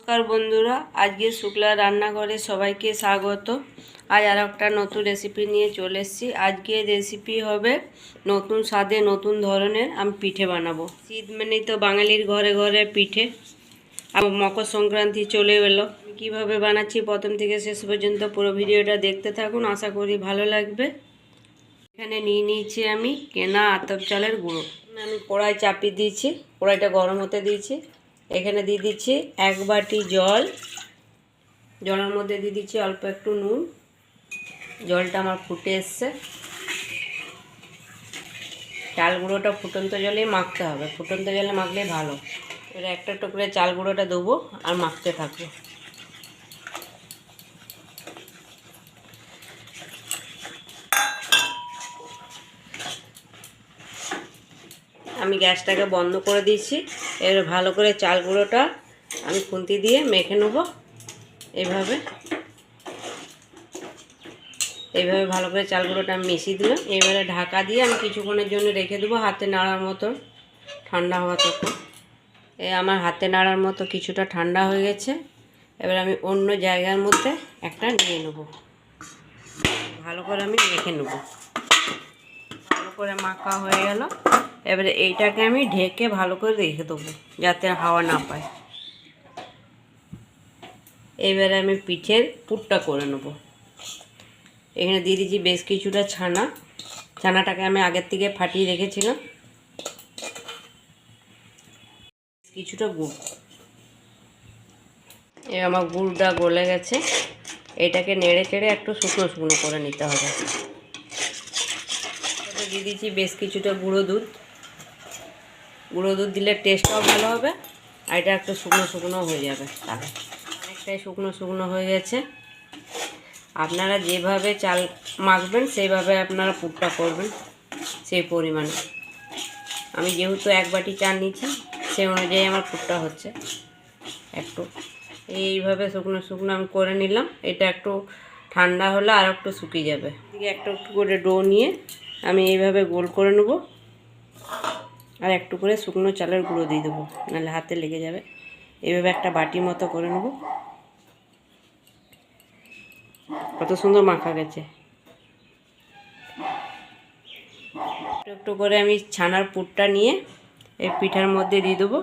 নমস্কার বন্ধুরা, আজকে শুক্লা রান্নাঘরে সবাইকে স্বাগত। আজ আর একটা নতুন রেসিপি নিয়ে চলে এসেছি। আজকে রেসিপি হবে নতুন স্বাদে নতুন ধরনের আমি পিঠে বানাবো। শীত মানেই তো বাঙালির ঘরে ঘরে পিঠে। আর মকর সংক্রান্তি চলে এলো। কীভাবে বানাচ্ছি প্রথম থেকে শেষ পর্যন্ত পুরো ভিডিওটা দেখতে থাকুন, আশা করি ভালো লাগবে। এখানে নিয়ে নিয়েছি আমি কেনা আতপ চালের গুঁড়ো। আমি কড়াই চাপিয়ে দিয়েছি, কড়াইটা গরম হতে দিয়েছি। এখানে দিয়ে দিচ্ছি 1 বাটি জল। জলের মধ্যে দিয়ে দিচ্ছি অল্প একটু নুন। জলটা আমার ফুটে এসছে। চাল গুঁড়োটা ফুটন্ত জলেই মাখতে হবে, ফুটন্ত জলে মাখলে ভালো। এবার একটা একটু করে চাল গুঁড়োটা দেবো আর মাখতে থাকবো। আমি গ্যাসটাকে বন্ধ করে দিয়েছি। এবার ভালো করে চাল গুঁড়োটা আমি খুন্তি দিয়ে মেখে নেব। এইভাবে ভালো করে চাল গুঁড়োটা আমি মিশিয়ে দিলাম। এবারে ঢাকা দিয়ে আমি কিছুক্ষণের জন্য রেখে দেবো, হাতে নাড়ার মতো ঠান্ডা হওয়া তখন। আমার হাতে নাড়ার মতো কিছুটা ঠান্ডা হয়ে গেছে। এবার আমি অন্য জায়গার মধ্যে একটা নিয়ে নেব। ভালো করে আমি মেখে নেব। ভালো করে মাখা হয়ে গেল। এবারে এইটাকে আমি ঢেকে ভালো করে রেখে দেবো যাতে হাওয়া না পায়। এবারে আমি পিঠের পুরটা করে নেব। এখানে দিয়ে দিচ্ছি বেশ কিছুটা ছানাটাকে আমি আগের থেকে ফাটিয়ে রেখেছিলাম। কিছুটা গুড়। আমার গুড়টা গলে গেছে। এটাকে নেড়ে চেড়ে একটু শুকনো শুকনো করে নিতে হবে। দিয়ে দিচ্ছি বেশ কিছুটা গুঁড়ো দুধ। গুঁড়ো দুধ দিলে টেস্টটাও ভালো হবে, আর এটা একটু শুকনো শুকনো হয়ে যাবে। তাহলে অনেকটাই শুকনো শুকনো হয়ে গেছে। আপনারা যেভাবে চাল মাখবেন সেইভাবে আপনারা পুরটা করবেন, সেই পরিমাণে। আমি যেহেতু 1 বাটি চাল নিচ্ছি, সেই অনুযায়ী আমার পুরটা হচ্ছে। একটু এইভাবে শুকনো শুকনো আমি করে নিলাম। এটা একটু ঠান্ডা হলে আর একটু শুকিয়ে যাবে। এদিকে একটু একটু করে ডো নিয়ে আমি এইভাবে গোল করে নেব। আর একটু করে শুকনো চালের গুঁড়ো দিয়ে দেবো, নাহলে হাতে লেগে যাবে। এইভাবে একটা বাটি মতো করে নেব। কত সুন্দর মাখা গেছে। একটু একটু করে আমি ছানার পুরটা নিয়ে এই পিঠার মধ্যে দিয়ে দেবো।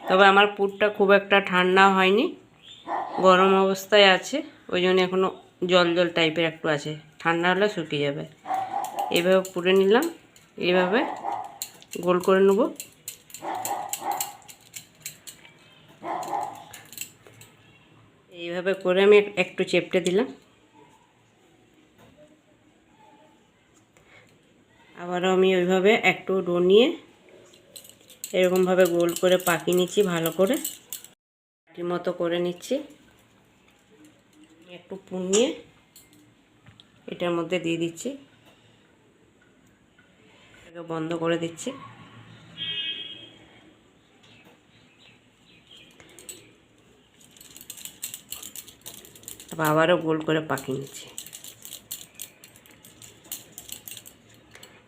তবে আমার পুরটা খুব একটা ঠান্ডা হয়নি, গরম অবস্থায় আছে। ওই জন্য এখনও জল জল টাইপের একটু আছে, ঠান্ডা হলে শুকিয়ে যাবে। এইভাবে পুরে নিলাম, এইভাবে গোল করে নেব। এইভাবে করে আমি একটু চেপটে দিলাম। আবারও আমি ওইভাবে একটু ডো নিয়ে এরকমভাবে গোল করে পাকিয়ে নিচ্ছি, ভালো করে বাটির মতো করে নিচ্ছি। একটু পুর নিয়ে এটার মধ্যে দিয়ে দিচ্ছি, এটাকে বন্ধ করে দিচ্ছি। আবারও গোল করে পাকিয়ে নিচ্ছি।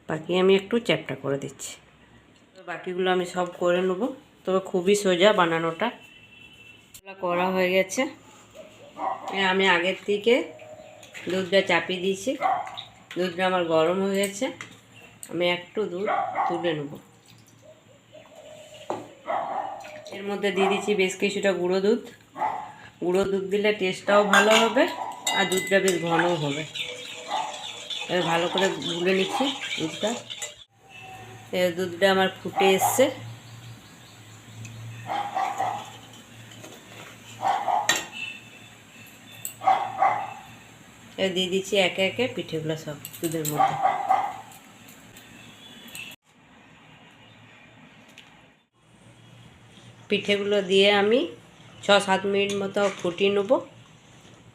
পাকিয়ে আমি একটু চ্যাপটা করে দিচ্ছি। বাকিগুলো আমি সব করে নেব। তবে খুবই সোজা বানানোটা। করা হয়ে গেছে। আমি আগের থেকে দুধটা চাপিয়ে দিয়েছি। দুধটা আমার গরম হয়ে গেছে। আমি একটু দুধ তুলে নেব। এর মধ্যে দিয়ে দিচ্ছি বেশ কিছুটা গুঁড়ো দুধ। গুঁড়ো দুধ দিলে টেস্টটাও ভালো হবে, আর দুধটা বেশ ঘনও হবে। এবার ভালো করে গুলে নিচ্ছি দুধটা। এবার দুধটা আমার ফুটে এসছে। এবার দিয়ে দিচ্ছি একে একে পিঠেগুলো সব দুধের মধ্যে। পিঠেগুলো দিয়ে আমি 6-7 মিনিট মতো ফুটিয়ে নেবো।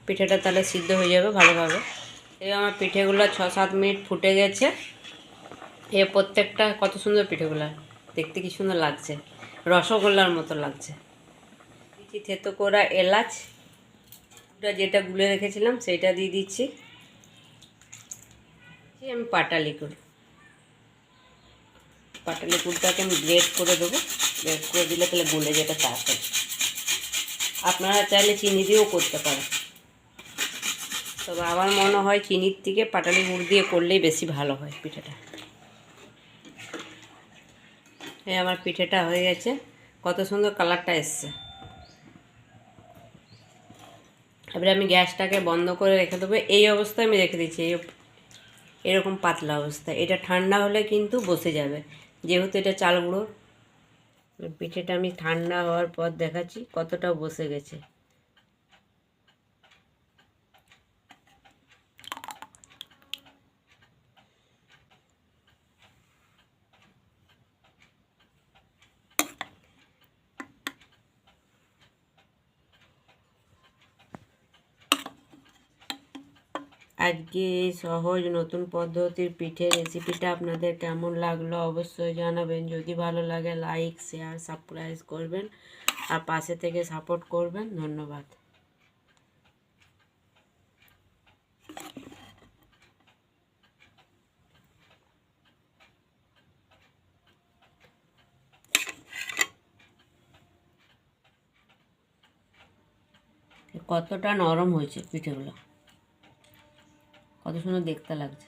পিঠেটা তাহলে সিদ্ধ হয়ে যাবে ভালোভাবে। এবার আমার পিঠেগুলো 6-7 মিনিট ফুটে গেছে। এ প্রত্যেকটা কত সুন্দর পিঠেগুলো, দেখতে কি সুন্দর লাগছে, রসগোল্লার মতো লাগছে। দিচ্ছি থেতো করা এলাচ, যেটা গুলে রেখেছিলাম সেটা দিয়ে দিচ্ছি। আমি পাটালি গুড়টাকে আমি গ্রেট করে দেবো। ব্রেড করে দিলে তাহলে গলে যেটা তাড়াতাড়ি। আপনারা চাইলে চিনি দিয়েও করতে পারেন, তবে আমার মনে হয় চিনির থেকে পাটালি গুড় দিয়ে করলেই বেশি ভালো হয় পিঠেটা। এই আমার পিঠেটা হয়ে গেছে, কত সুন্দর কালারটা এসছে। এবারে আমি গ্যাসটাকে বন্ধ করে রেখে দেবো। এই অবস্থায় আমি রেখে দিচ্ছি, এরকম পাতলা অবস্থায়। এটা ঠান্ডা হলে কিন্তু বসে যাবে, যেহেতু এটা চাল গুঁড়ো। পিঠেটা আমি ঠান্ডা হওয়ার পর দেখাচ্ছি কতটা বসে গেছে। আজকে এই সহজ নতুন পদ্ধতির পিঠে রেসিপিটা আপনাদের কেমন লাগলো অবশ্যই জানাবেন। যদি ভালো লাগে লাইক, শেয়ার, সাবস্ক্রাইব করবেন আর পাশে থেকে সাপোর্ট করবেন। ধন্যবাদ। কতটা নরম হয়েছে পিঠেগুলো, কত সুন্দর দেখতে লাগছে।